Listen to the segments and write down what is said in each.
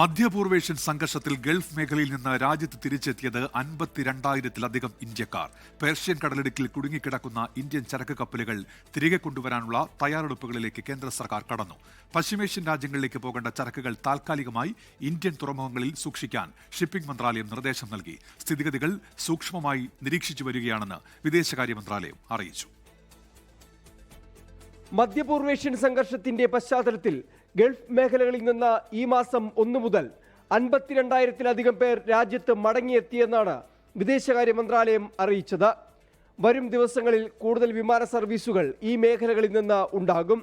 മധ്യപൂർവേഷ്യൻ സംഘർഷത്തിൽ ഗൾഫ് മേഖലയിൽ നിന്ന് രാജ്യത്ത് തിരിച്ചെത്തിയത് 52,000-ത്തിലധികം ഇന്ത്യക്കാർ. പേർഷ്യൻ കടലിടുക്കിൽ കുടുങ്ങിക്കിടക്കുന്ന ഇന്ത്യൻ ചരക്ക് കപ്പലുകൾ തിരികെ കൊണ്ടുവരാനുള്ള തയ്യാറെടുപ്പുകളിലേക്ക് കേന്ദ്ര സർക്കാർ കടന്നു. പശ്ചിമേഷ്യൻ രാജ്യങ്ങളിലേക്ക് പോകേണ്ട ചരക്കുകൾ താൽക്കാലികമായി ഇന്ത്യൻ തുറമുഖങ്ങളിൽ സൂക്ഷിക്കാൻ ഷിപ്പിംഗ് മന്ത്രാലയം നിർദ്ദേശം നൽകി. സ്ഥിതിഗതികൾ സൂക്ഷ്മമായി നിരീക്ഷിച്ചു വരികയാണെന്ന് വിദേശകാര്യ മന്ത്രാലയം അറിയിച്ചു. മധ്യപൂർവേഷ്യൻ സംഘർഷത്തിന്റെ പശ്ചാത്തലത്തിൽ ഗൾഫ് മേഖലകളിൽ നിന്ന് ഈ മാസം 1 മുതൽ 52,000-ത്തിലധികം പേർ രാജ്യത്ത് മടങ്ങിയെത്തിയെന്നാണ് വിദേശകാര്യ മന്ത്രാലയം അറിയിച്ചത്. വരും ദിവസങ്ങളിൽ കൂടുതൽ വിമാന സർവീസുകൾ ഈ മേഖലകളിൽ നിന്ന് ഉണ്ടാകും.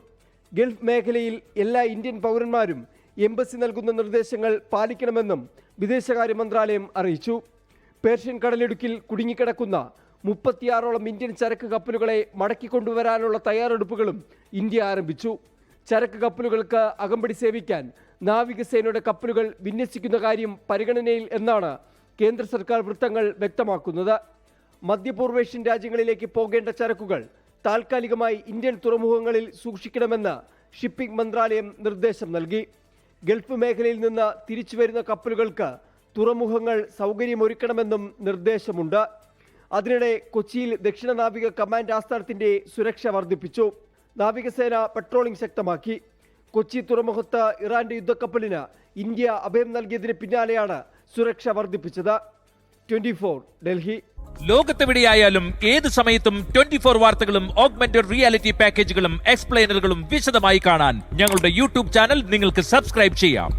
ഗൾഫ് മേഖലയിൽ എല്ലാ ഇന്ത്യൻ പൗരന്മാരും എംബസി നൽകുന്ന നിർദ്ദേശങ്ങൾ പാലിക്കണമെന്നും വിദേശകാര്യ മന്ത്രാലയം അറിയിച്ചു. പേർഷ്യൻ കടലിടുക്കിൽ കുടുങ്ങിക്കിടക്കുന്ന 36ഓളം ഇന്ത്യൻ ചരക്ക് കപ്പലുകളെ മടക്കിക്കൊണ്ടുവരാനുള്ള തയ്യാറെടുപ്പുകളും ഇന്ത്യ ആരംഭിച്ചു. ചരക്ക് കപ്പലുകൾക്ക് അകമ്പടി സേവിക്കാൻ നാവികസേനയുടെ കപ്പലുകൾ വിന്യസിക്കുന്ന കാര്യം പരിഗണനയിൽ എന്നാണ് കേന്ദ്ര സർക്കാർ വൃത്തങ്ങൾ വ്യക്തമാക്കുന്നത്. മധ്യപൂർവേഷ്യൻ രാജ്യങ്ങളിലേക്ക് പോകേണ്ട ചരക്കുകൾ താൽക്കാലികമായി ഇന്ത്യൻ തുറമുഖങ്ങളിൽ സൂക്ഷിക്കണമെന്ന് ഷിപ്പിംഗ് മന്ത്രാലയം നിർദ്ദേശം നൽകി. ഗൾഫ് മേഖലയിൽ നിന്ന് തിരിച്ചുവരുന്ന കപ്പലുകൾക്ക് തുറമുഖങ്ങൾ സൗകര്യമൊരുക്കണമെന്നും നിർദ്ദേശമുണ്ട്. അതിനിടെ കൊച്ചിയിൽ ദക്ഷിണ നാവിക കമാൻഡ് ആസ്ഥാനത്തിന്റെ സുരക്ഷ വർദ്ധിപ്പിച്ചു. നാവികസേന പെട്രോളിംഗ് ശക്തമാക്കി. കൊച്ചി തുറമുഖത്ത് ഇറാന്റെ യുദ്ധക്കപ്പലിന് ഇന്ത്യ അഭയം നൽകിയതിന് പിന്നാലെയാണ് സുരക്ഷ വർദ്ധിപ്പിച്ചത്. 24 ഡൽഹി. ലോകത്തെവിടെയായാലും ഏത് സമയത്തും 24 വാർത്തകളും ഓഗ്മെന്റഡ് റിയാലിറ്റി പാക്കേജുകളും എക്സ്പ്ലെയിനറുകളും വിശദമായി കാണാൻ ഞങ്ങളുടെ യൂട്യൂബ് ചാനൽ നിങ്ങൾക്ക് സബ്സ്ക്രൈബ് ചെയ്യാം.